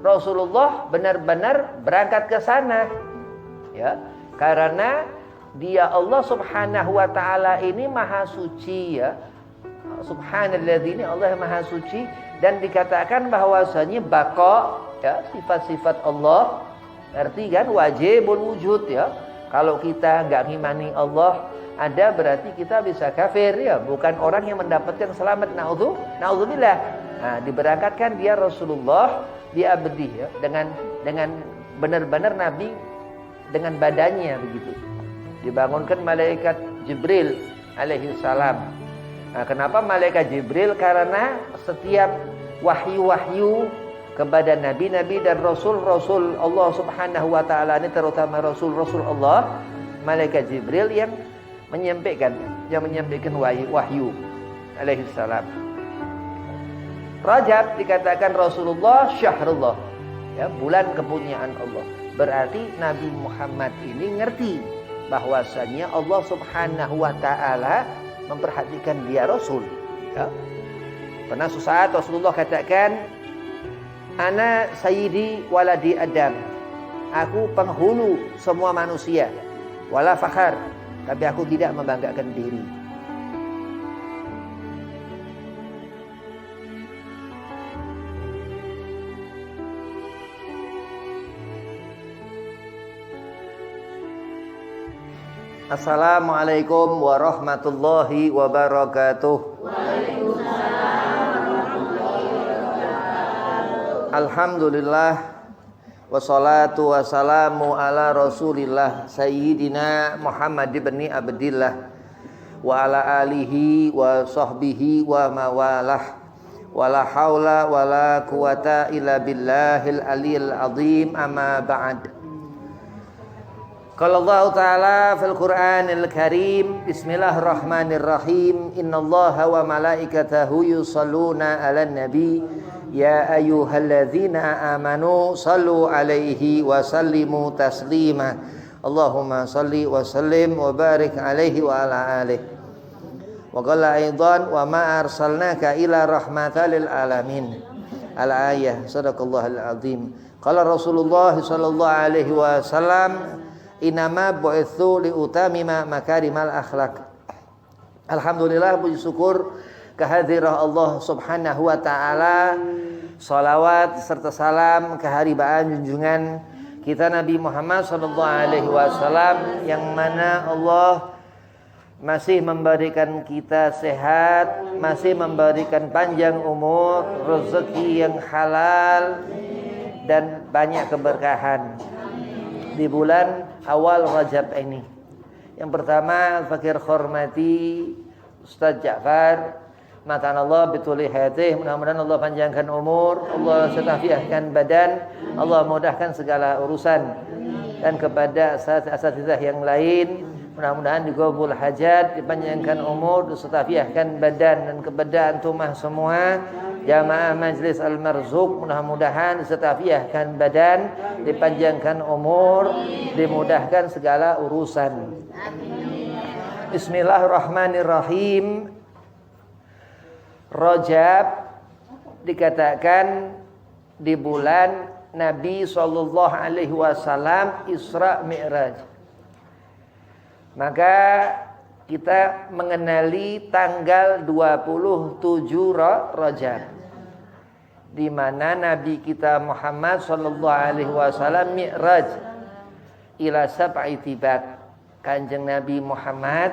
Rasulullah benar-benar berangkat ke sana, ya, karena dia Allah Subhanahu wa taala ini maha suci, ya. Subhanalladzi, ini Allah yang maha suci, dan dikatakan bahwasanya baqa, ya, sifat-sifat Allah, arti kan wajibul wujud, ya. Kalau kita enggak ngimani Allah ada, berarti kita bisa kafir, ya, bukan orang yang mendapatkan selamat. Naudzubillah. Nah, diberangkatkan dia Rasulullah di abdi, ya, dengan benar-benar Nabi dengan badannya begitu. Dibangunkan malaikat Jibril alaihi salam. Nah, kenapa malaikat Jibril? Karena setiap wahyu-wahyu kepada nabi-nabi dan rasul-rasul Allah Subhanahu wa taala, ini terutama rasul-rasul Allah, malaikat Jibril yang menyampaikan wahyu alaihi salam. Rajab dikatakan Rasulullah syahrullah, ya, bulan kepunyaan Allah. Berarti Nabi Muhammad ini ngerti bahwasanya Allah Subhanahu wa taala memperhatikan dia Rasul, ya. Pernah suatu saat Rasulullah katakan, ana sayyidi waladi Adam, aku penghulu semua manusia, wala fakhar, tapi aku tidak membanggakan diri. Assalamualaikum warahmatullahi wabarakatuh. Waalaikumsalam warahmatullahi wabarakatuh. Alhamdulillah, wassalatu wassalamu ala Rasulillah Sayyidina Muhammad ibn Abdillah wa ala alihi wa sahbihi wa mawalah, wala haula wala quwata illa billahil aliyil azim, amma ba'd. Qala Allah Ta'ala fil Qur'anil Karim, bismillahirrahmanirrahim, innallaha wa malaikatahu yusalluna 'alan nabi, ya ayyuhalladzina amanu sallu 'alaihi wa sallimu taslima. Allahumma salli wa sallim wa barik 'alaihi wa ala alihi. Wa qala aidan, wa ma arsalnaka ila rahmatan lil alamin. Al-ayah, sadaqallahul azim. Qala Rasulullah sallallahu alaihi wasallam, inama bu'itsu liutamima makarimal akhlak. Alhamdulillah, puji syukur kehadiran Allah Subhanahu wa taala. Salawat serta salam keharibaan junjungan kita Nabi Muhammad sallallahu alaihi wasallam, yang mana Allah masih memberikan kita sehat, masih memberikan panjang umur, rezeki yang halal dan banyak keberkahan di bulan awal Rajab ini. Yang pertama, fakir hormati Ustaz Ja'far, matan Allah bituli hayatih, mudah-mudahan Allah panjangkan umur, Allah setafiahkan badan, Allah mudahkan segala urusan. Dan kepada asatidzah yang lain, mudah-mudahan digabul hajat, dipanjangkan umur, disetafiahkan badan. Dan kepada antumah semua jamaah Majlis Al-Marzuq, mudah-mudahan disetafiahkan badan, dipanjangkan umur, dimudahkan segala urusan. Bismillahirrahmanirrahim. Rajab dikatakan di bulan Nabi sallallahu alaihi wasallam Isra Mi'raj. Maka kita mengenali tanggal 27 Rajab, di mana Nabi kita Muhammad sallallahu alaihi wasallam mi'raj ila sab'i tibat. Kanjeng Nabi Muhammad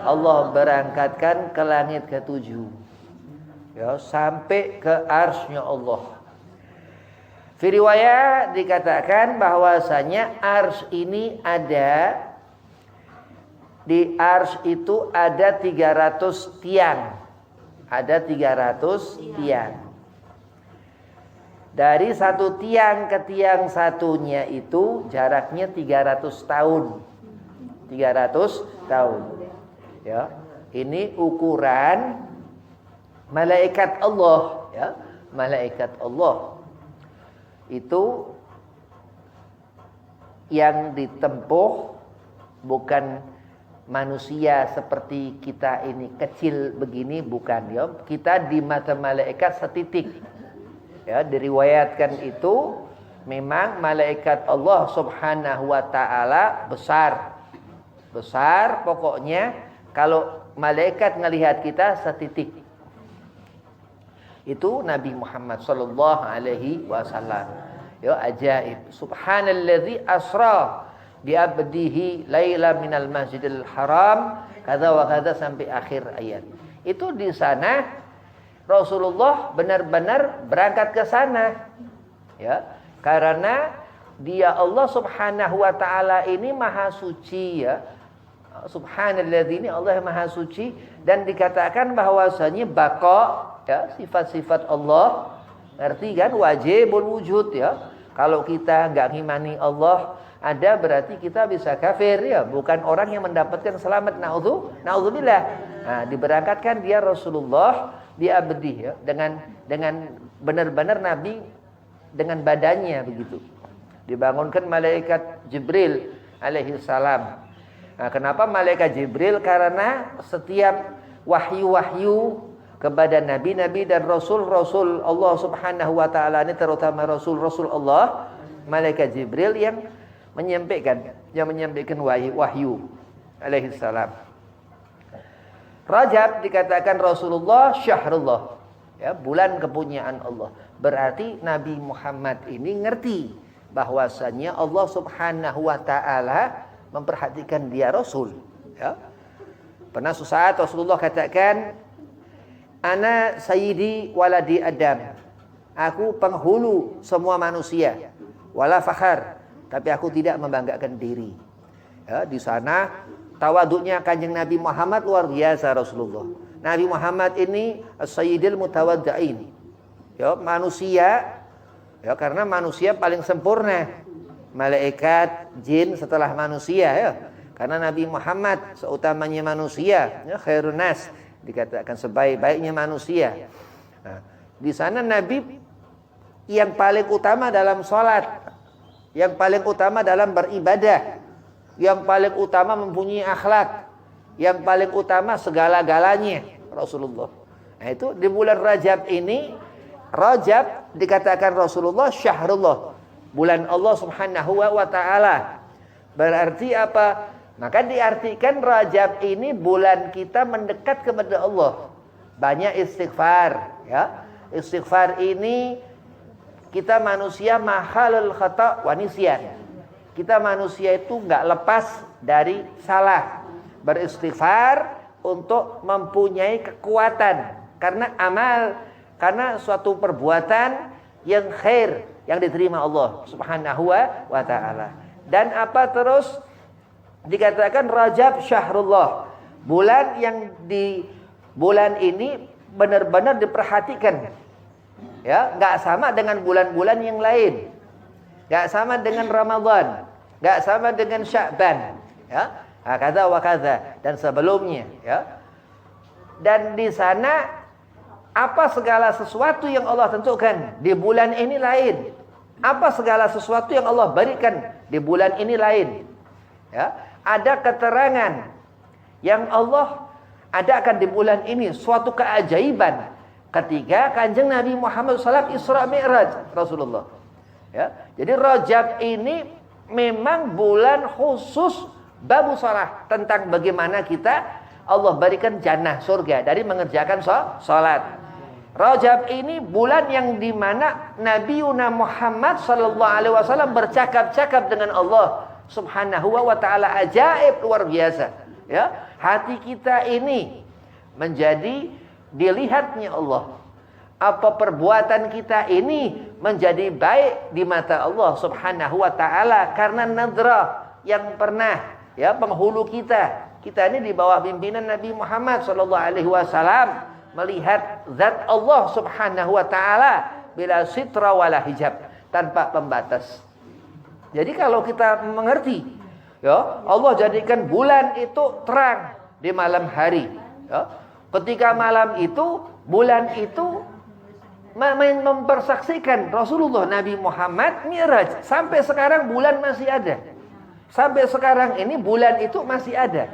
Allah berangkatkan ke langit ke-7, ya, sampai ke arsy-Nya Allah. Fi riwayat dikatakan bahwasanya arsy ini ada, di arsy itu ada 300 tiang. Ada 300 tiang. Dari satu tiang ke tiang satunya itu jaraknya 300 tahun. 300 tahun. Ya. Ini ukuran malaikat Allah, ya. Malaikat Allah itu yang ditempuh bukan manusia seperti kita ini kecil begini, bukan ya. Kita di mata malaikat setitik. Ya, diriwayatkan itu memang malaikat Allah Subhanahu wa taala besar. Besar pokoknya kalau malaikat ngelihat kita setitik. Itu Nabi Muhammad sallallahu alaihi wasallam. Ya, ajaib. Subhanalladzi asra bi abdihi laila minal masjidil haram kadza wa kadza sampai akhir ayat. Itu di sana Rasulullah benar-benar berangkat ke sana. Ya, karena dia Allah Subhanahu wa taala ini maha suci ya. Subhanalladzi ini Allah yang maha suci dan dikatakan bahwasanya baqa ya, sifat-sifat Allah. Ngerti kan? Wajibul wujud ya. Kalau kita enggak ngimani Allah ada berarti kita bisa kafir ya, bukan orang yang mendapatkan selamat. Naudzubillah. Nah, diberangkatkan dia Rasulullah di abdi ya, dengan benar-benar Nabi dengan badannya begitu. Dibangunkan malaikat Jibril alaihi salam. Nah, kenapa malaikat Jibril? Karena setiap wahyu-wahyu kepada nabi-nabi dan rasul-rasul Allah Subhanahu wa taala ini, terutama rasul-rasul Allah, malaikat Jibril yang menyampaikan wahyu alaihi salam. Rajab dikatakan Rasulullah syahrullah, ya, bulan kepunyaan Allah. Berarti Nabi Muhammad ini ngerti bahwasannya Allah Subhanahu wa taala memperhatikan dia Rasul, ya. Pernah suatu saat Rasulullah katakan, "Ana sayyidi waladi Adam." Aku penghulu semua manusia. Wala fakhar, tapi aku tidak membanggakan diri. Ya, di sana tawaduknya Kanjeng Nabi Muhammad luar biasa Rasulullah. Nabi Muhammad ini as-sayyidil mutawaddi'in. Ya, manusia ya, karena manusia paling sempurna. Malaikat, jin setelah manusia ya. Karena Nabi Muhammad seutamanya manusia, ya, khairun nas, dikatakan sebaik-baiknya manusia. Nah, di sana Nabi yang paling utama dalam salat, yang paling utama dalam beribadah, yang paling utama mempunyai akhlak, yang paling utama segala-galanya Rasulullah. Nah, itu di bulan Rajab ini, Rajab dikatakan Rasulullah syahrullah, bulan Allah Subhanahu wa taala. Berarti apa? Maka diartikan Rajab ini bulan kita mendekat kepada Allah. Banyak istighfar, ya. Istighfar ini kita manusia mahalul khata' wa nisyan. Kita manusia itu enggak lepas dari salah. Beristighfar untuk mempunyai kekuatan karena amal, karena suatu perbuatan yang khair yang diterima Allah Subhanahu wa taala. Dan apa terus dikatakan Rajab syahrullah, bulan yang di bulan ini benar-benar diperhatikan. Ya, enggak sama dengan bulan-bulan yang lain. Enggak sama dengan Ramadan, enggak sama dengan Sya'ban, ya. Kata wa kata dan sebelumnya, ya. Dan di sana apa segala sesuatu yang Allah tentukan di bulan ini lain. Apa segala sesuatu yang Allah berikan di bulan ini lain. Ya, ada keterangan yang Allah adakan di bulan ini, suatu keajaiban. Ketika Kanjeng Nabi Muhammad SAW Isra Mi'raj Rasulullah. Ya, jadi Rajab ini memang bulan khusus babu shalah, tentang bagaimana kita Allah berikan jannah surga dari mengerjakan salat. Rajab ini bulan yang dimana Nabi Muhammad sallallahu alaihi wasallam bercakap-cakap dengan Allah Subhanahu wa taala, ajaib luar biasa. Ya, hati kita ini menjadi dilihatnya Allah. Apa perbuatan kita ini menjadi baik di mata Allah Subhanahu wa taala karena nadrah yang pernah, ya, penghulu kita ini di bawah pimpinan Nabi Muhammad sallallahu alaihi wasallam melihat zat Allah Subhanahu wa taala bila sitra wala hijab, tanpa pembatas. Jadi kalau kita mengerti, ya, Allah jadikan bulan itu terang di malam hari, ya. Ketika malam itu, bulan itu mempersaksikan Rasulullah Nabi Muhammad Mi'raj. Sampai sekarang bulan masih ada. Sampai sekarang ini bulan itu masih ada.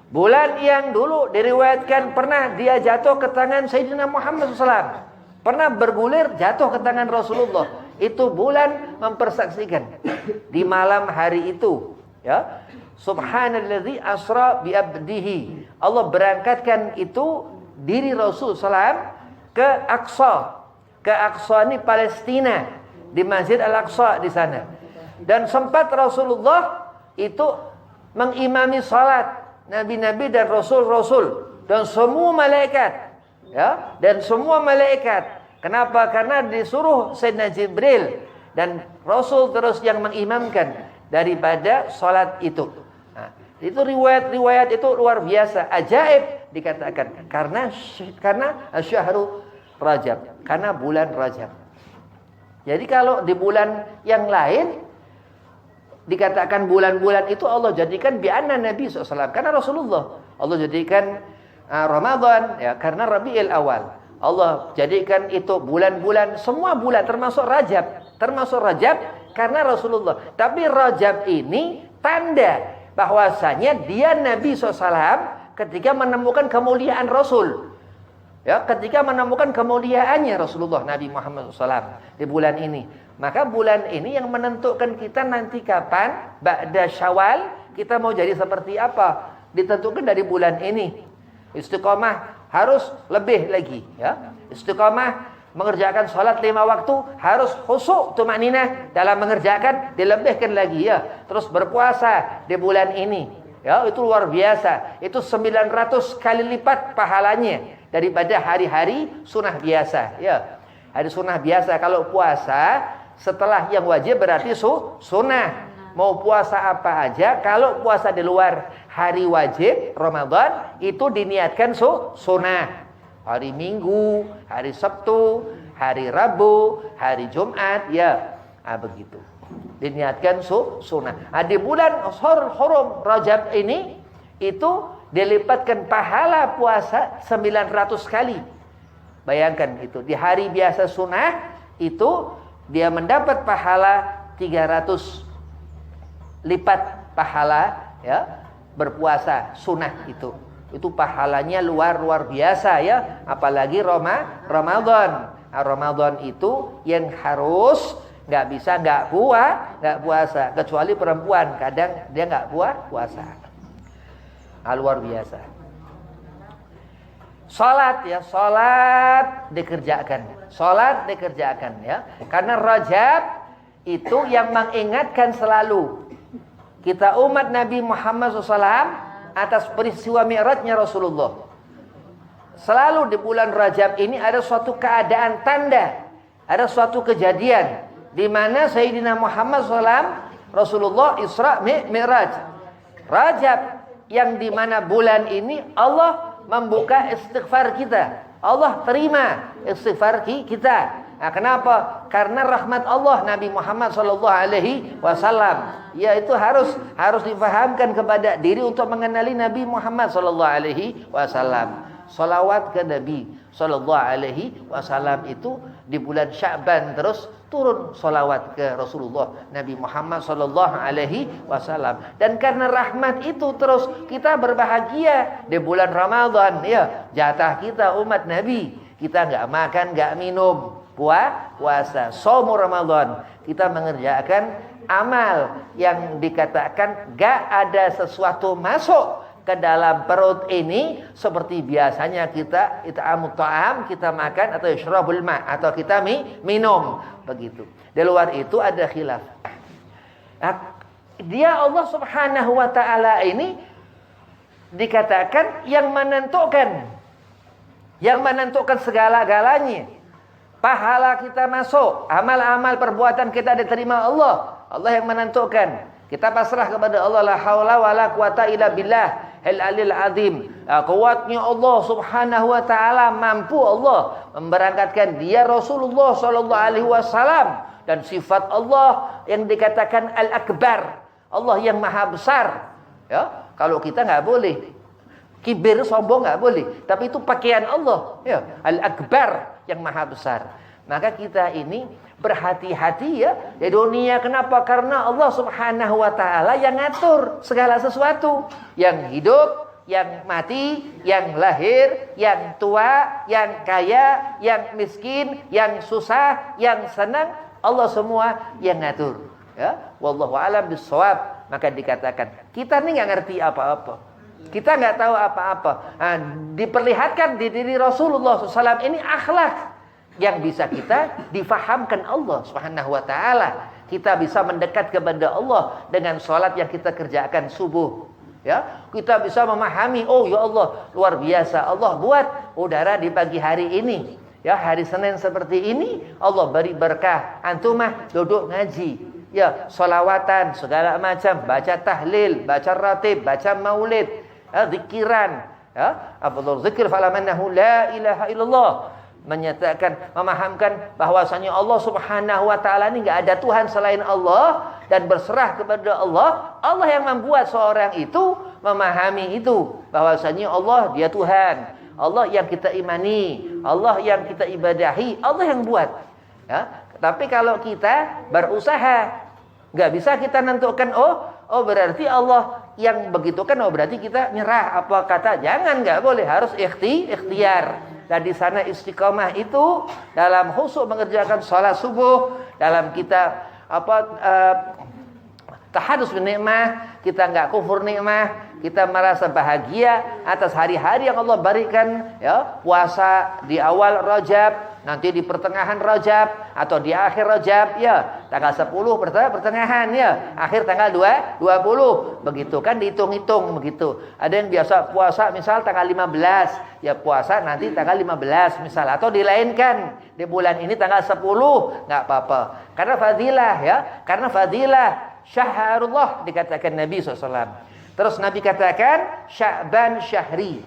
Bulan yang dulu diriwayatkan pernah dia jatuh ke tangan Sayyidina Muhammad SAW. Pernah bergulir jatuh ke tangan Rasulullah. Itu bulan mempersaksikan di malam hari itu, ya. Subhanalladzi asra bi abdihi. Allah berangkatkan itu diri Rasul SAW ke Aqsa. Ke Aqsa ini Palestina, di Masjid Al-Aqsa di sana. Dan sempat Rasulullah itu mengimami salat nabi-nabi dan rasul-rasul dan semua malaikat, ya, dan semua malaikat. Kenapa? Karena disuruh Sayyidina Jibril dan Rasul terus yang mengimamkan daripada salat itu. Nah, itu riwayat itu luar biasa, ajaib dikatakan karena syahru Rajab, karena bulan Rajab. Jadi kalau di bulan yang lain dikatakan bulan-bulan itu Allah jadikan bi'anna Nabi SAW. Karena Rasulullah. Allah jadikan Ramadan, ya, karena Rabiul Awal. Allah jadikan itu bulan-bulan, semua bulan termasuk Rajab. Termasuk Rajab karena Rasulullah. Tapi Rajab ini tanda bahwasanya dia Nabi SAW ketika menemukan kemuliaan Rasul. Ya, ketika menemukan kemuliaannya Rasulullah Nabi Muhammad SAW di bulan ini. Maka bulan ini yang menentukan kita nanti kapan, ba'da Syawal, kita mau jadi seperti apa. Ditentukan dari bulan ini. Istiqomah harus lebih lagi, ya. Istiqomah mengerjakan sholat 5 waktu harus khusyuk tumaninah dalam mengerjakan, dilebihkan lagi, ya. Terus berpuasa di bulan ini, ya, itu luar biasa. Itu 900 kali lipat pahalanya daripada hari-hari sunnah biasa, ya. Hari sunnah biasa kalau puasa setelah yang wajib berarti sunnah. Mau puasa apa aja, kalau puasa di luar hari wajib Ramadan itu diniatkan sunnah. Hari Minggu, hari Sabtu, hari Rabu, hari Jumat, ya, begitu. Diniatkan sunnah. Di bulan Hurum Rajab ini itu dilipatkan pahala puasa 900 kali. Bayangkan itu. Di hari biasa sunnah itu dia mendapat pahala 300 lipat pahala, ya, berpuasa sunnah itu. Itu pahalanya luar biasa, ya. Apalagi Ramadan. Ramadan itu yang harus nggak bisa nggak puasa, kecuali perempuan kadang dia nggak puasa. Luar biasa. Salat, ya, salat dikerjakan. Salat dikerjakan, ya. Karena Rajab itu yang mengingatkan selalu kita umat Nabi Muhammad SAW atas peristiwa Mi'rajnya Rasulullah. Selalu di bulan Rajab ini ada suatu keadaan tanda, ada suatu kejadian di mana Sayyidina Muhammad SAW Rasulullah Isra Mi'raj. Rajab yang di mana bulan ini Allah membuka istighfar kita. Allah terima istighfar kita. Nah, kenapa? Karena rahmat Allah Nabi Muhammad SAW. Ya, itu harus difahamkan kepada diri untuk mengenali Nabi Muhammad SAW. Salawat ke Nabi SAW itu di bulan Sya'ban terus turun salawat ke Rasulullah Nabi Muhammad SAW. Dan karena rahmat itu terus kita berbahagia di bulan Ramadan, ya. Jatah kita umat Nabi, kita nggak makan, nggak minum, puasa, shaum Ramadan. Kita mengerjakan amal yang dikatakan nggak ada sesuatu masuk ke dalam perut ini seperti biasanya kita it'amut ta'am, kita makan, atau isyrabul ma', atau kita minum, begitu. Di luar itu ada khilaf. Nah, dia Allah Subhanahu wa taala ini dikatakan yang menentukan segala-galanya. Pahala kita masuk, amal-amal perbuatan kita diterima Allah. Allah yang menentukan. Kita pasrah kepada Allah. La haula wala quwata illa billah al-alil azim. Kuatnya Allah Subhanahu wa taala, mampu Allah memberangkatkan dia Rasulullah sallallahu alaihi wasallam, dan sifat Allah yang dikatakan al-akbar, Allah yang maha besar. Ya, kalau kita enggak boleh kibir, sombong enggak boleh, tapi itu pakaian Allah, ya, al-akbar yang maha besar. Maka kita ini berhati-hati, ya, di dunia. Kenapa? Karena Allah Subhanahu wa taala yang ngatur segala sesuatu. Yang hidup yang mati, yang lahir, yang tua, yang kaya, yang miskin, yang susah, yang senang, Allah semua yang ngatur. Ya, wallahu a'lam bissawab. Maka dikatakan kita nih nggak ngerti apa-apa, kita nggak tahu apa-apa. Nah, diperlihatkan di diri Rasulullah SAW ini akhlak yang bisa kita difahamkan Allah Subhanahu Wa Taala. Kita bisa mendekat kepada Allah dengan sholat yang kita kerjakan subuh. Ya, kita bisa memahami, oh ya Allah, luar biasa Allah buat udara di pagi hari ini. Ya, hari Senin seperti ini Allah beri berkah. Antumah duduk ngaji, ya, sholawatan segala macam, baca tahlil, baca ratib, baca maulid, ya, zikiran, ya, afdhalul zikr falamannahu la ilaha illallah. Menyatakan, memahamkan bahwasanya Allah Subhanahu Wa Taala ini nggak ada Tuhan selain Allah, dan berserah kepada Allah. Allah yang membuat seorang itu memahami itu bahwasanya Allah dia Tuhan, Allah yang kita imani, Allah yang kita ibadahi, Allah yang buat. Ya, tapi kalau kita berusaha, nggak bisa kita nentukan, oh berarti Allah yang begitu kan, oh berarti kita nyerah apa kata, jangan, nggak boleh, harus ikhtiar. Dan di sana istiqomah itu dalam khusyuk mengerjakan sholat subuh, dalam kita tahadus binikmah, kita nggak kufur nikmah, kita merasa bahagia atas hari-hari yang Allah berikan, ya, puasa di awal Rajab, nanti di pertengahan Rajab atau di akhir Rajab, ya, tanggal 10 pertengahan, ya, akhir tanggal 20, begitu kan, dihitung-hitung begitu. Ada yang biasa puasa misal tanggal 15, ya puasa nanti tanggal 15 misal, atau dilainkan di bulan ini tanggal 10, nggak apa-apa, karena fadilah, ya, karena fadilah syahrullah dikatakan Nabi SAW. Terus Nabi katakan Sya'ban syahri,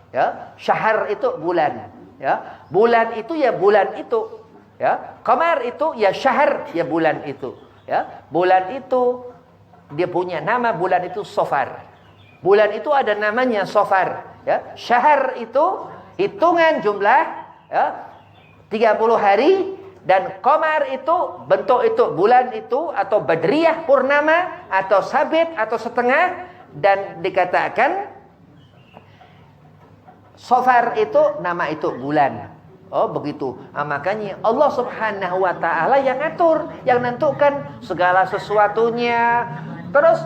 ya, syahr itu bulan, ya, bulan itu ya bulan itu, ya, qamar itu ya syahr ya bulan itu, ya, bulan itu dia punya nama, bulan itu Safar, bulan itu ada namanya Safar, ya, syahr itu hitungan jumlah, ya, 30 hari. Dan qamar itu bentuk itu, bulan itu atau badriyah purnama atau sabit atau setengah, dan dikatakan Safar itu nama itu bulan. Oh begitu. Nah, makanya Allah Subhanahu Wa Taala yang ngatur, yang nentukan segala sesuatunya. Terus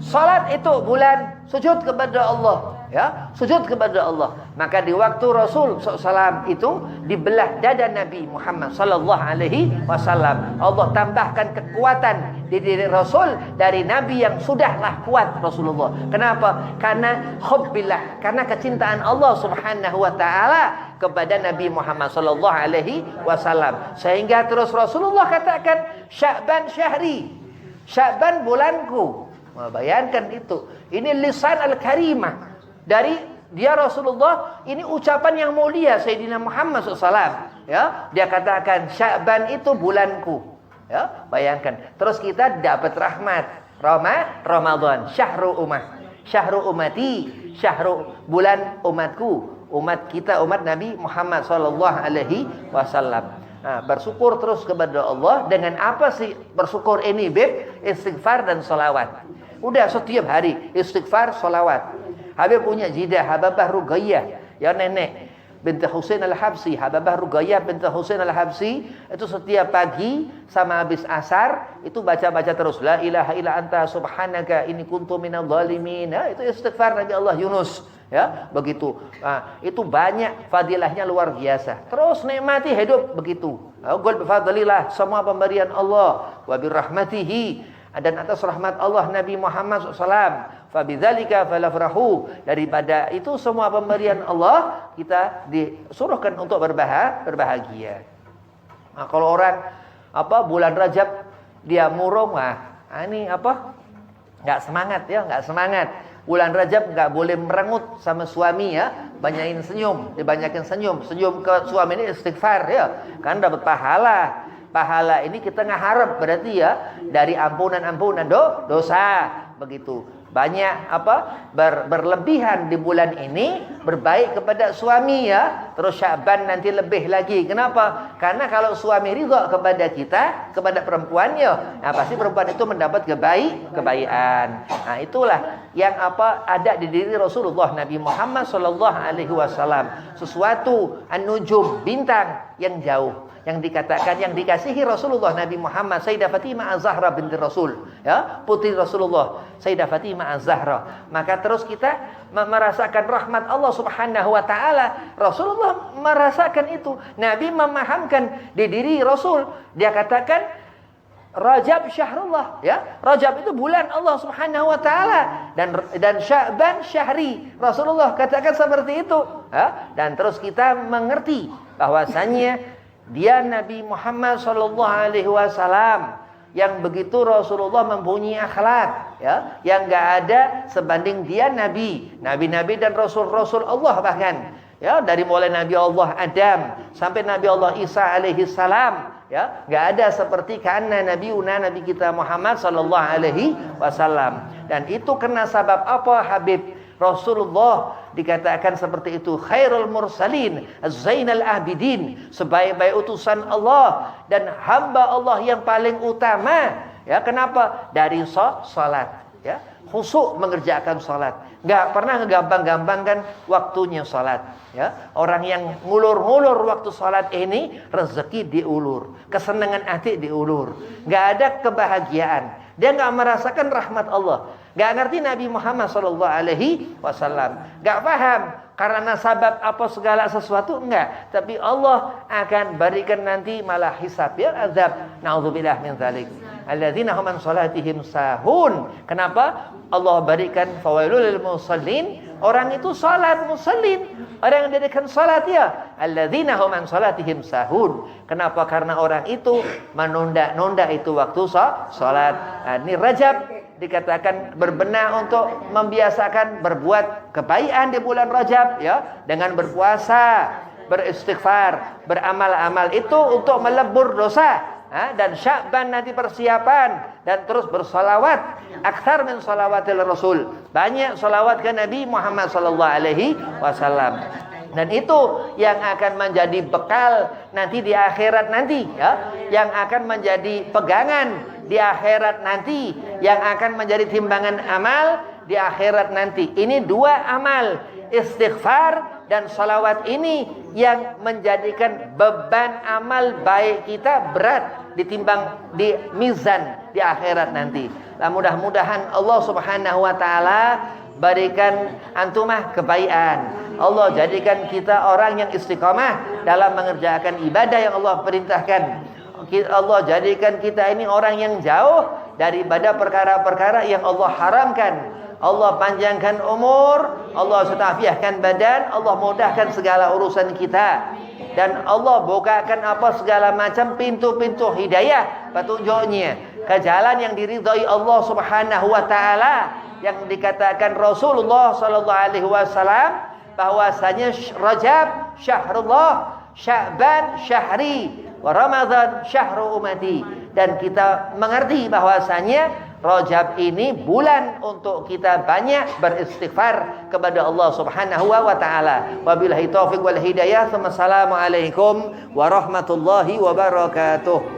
salat itu bulan, sujud kepada Allah, ya, sujud kepada Allah. Maka di waktu Rasul SAW itu dibelah dada Nabi Muhammad Sallallahu Alaihi Wasallam, Allah tambahkan kekuatan di diri Rasul dari Nabi yang sudahlah kuat Rasulullah. Kenapa? Karena hubbillah, karena kecintaan Allah Subhanahu Wa Taala kepada Nabi Muhammad Sallallahu Alaihi Wasallam, sehingga terus Rasulullah katakan Sya'ban syahri, Sya'ban bulanku. Bayangkan itu. Ini lisan al-karimah dari dia Rasulullah. Ini ucapan yang mulia Sayyidina Muhammad SAW. Ya, dia katakan Sya'ban itu bulanku. Ya, bayangkan. Terus kita dapat rahmat. Ramadan, syahru ummah, syahru ummati, syahru bulan umatku, umat kita, umat Nabi Muhammad SAW. Nah, bersyukur terus kepada Allah. Dengan apa sih bersyukur ini, Beb? Istighfar dan sholawat. Udah setiap hari istighfar, sholawat. Habib punya jidah Hababah Ruqayyah, ya, nenek binti Husain al-Habsi, Hababah Ruqayyah binti Husain al-Habsi, itu setiap pagi sama habis asar itu baca-baca terus la ilaha illa anta subhanaka inni kuntu minadh dhalimin. Ya, itu istighfar Nabi Allah Yunus, ya, begitu. Nah, itu banyak fadilahnya luar biasa. Terus nikmati hidup begitu. Qul bi fadlillah, semua pemberian Allah, wa bi rahmatihi, dan atas rahmat Allah Nabi Muhammad SAW. Fabidzalika falafrahu, daripada itu semua pemberian Allah kita disuruhkan untuk berbahagia. Nah, kalau orang bulan Rajab dia murung, ini nggak semangat, ya, nggak semangat. Bulan Rajab nggak boleh merengut sama suami, ya, banyakin senyum, dibanyakin senyum ke suami ini istighfar, ya, kan dapat pahala. Pahala ini kita nggak harap berarti, ya, dari ampunan dosa begitu. banyak berlebihan di bulan ini, berbaik kepada suami ya. Terus Sya'ban nanti lebih lagi. Kenapa? Karena kalau suami ridha kepada kita, kepada perempuannya, nah pasti perempuan itu mendapat kebaikan. Nah, itulah yang ada di diri Rasulullah Nabi Muhammad sallallahu alaihi wasallam. Sesuatu an-nujum, bintang yang jauh, yang dikatakan, yang dikasihi Rasulullah Nabi Muhammad, Sayyidah Fatimah Az-Zahra binti Rasul, ya, putri Rasulullah, Sayyidah Fatimah Az-Zahra. Maka terus kita merasakan rahmat Allah Subhanahu wa taala. Rasulullah merasakan itu. Nabi memahamkan di diri Rasul. Dia katakan Rajab syahrullah, ya. Rajab itu bulan Allah Subhanahu wa taala, dan Sya'ban syahri. Rasulullah katakan seperti itu, ya. Dan terus kita mengerti bahwasannya dia Nabi Muhammad sallallahu alaihi wasallam yang begitu Rasulullah mempunyai akhlak, ya, yang enggak ada sebanding dia nabi dan rasul-rasul Allah bahkan, ya, dari mulai Nabi Allah Adam sampai Nabi Allah Isa alaihi salam, ya, enggak ada seperti karena nabi kita Muhammad sallallahu alaihi wasallam. Dan itu karena sebab apa, Habib? Rasulullah dikatakan seperti itu, khairul mursalin, zainal abidin, sebaik-baik utusan Allah dan hamba Allah yang paling utama. Ya, kenapa? Dari salat, ya, khusyuk mengerjakan salat. Enggak pernah ngegampang-gampangkan waktunya salat, ya. Orang yang ngulur-ngulur waktu salat ini, rezeki diulur, kesenangan hati diulur, enggak ada kebahagiaan. Dia enggak merasakan rahmat Allah. Enggak ngerti Nabi Muhammad sallallahu alaihi wasallam. Enggak paham karena sabab apa segala sesuatu, enggak. Tapi Allah akan berikan nanti malah hisab, ya, azab. Nauzubillah min dzalik. Alladzina hum an salatihim sahun. Kenapa? Allah berikan fawailul lil musallin. Orang itu salat, musallin, orang yang dirikan salat, ya. Alladzina hum an salatihim sahun. Kenapa? Karena orang itu menunda-nunda itu waktu salat. Nah, ini Rajab dikatakan berbenah untuk membiasakan berbuat kebaikan di bulan Rajab, ya, dengan berpuasa, beristighfar, beramal-amal itu untuk melebur dosa. Dan Sya'ban nanti persiapan, dan terus bersalawat, aktsar min salawatil Rasul, banyak salawat ke Nabi Muhammad sallallahu alaihi wasallam. Dan itu yang akan menjadi bekal nanti di akhirat nanti, ya, yang akan menjadi pegangan di akhirat nanti, yang akan menjadi timbangan amal di akhirat nanti. Ini dua amal, istighfar dan salawat ini yang menjadikan beban amal baik kita berat ditimbang di mizan di akhirat nanti. Nah, mudah-mudahan Allah Subhanahu wa taala berikan antumah kebaikan. Allah jadikan kita orang yang istiqamah dalam mengerjakan ibadah yang Allah perintahkan. Allah jadikan kita ini orang yang jauh daripada perkara-perkara yang Allah haramkan. Allah panjangkan umur, Allah setafiahkan badan, Allah mudahkan segala urusan kita. Dan Allah bukakan segala macam pintu-pintu hidayah, petunjuknya ke jalan yang diridhai Allah Subhanahu wa taala, yang dikatakan Rasulullah sallallahu alaihi wasallam bahwasanya Rajab syahrullah, Sya'ban syahri, wa Ramadan syahru ummati. Dan kita mengerti bahwasanya Rajab ini bulan untuk kita banyak beristighfar kepada Allah Subhanahu wa taala. Wabillahi taufiq wal hidayah. Assalamualaikum warahmatullahi wabarakatuh.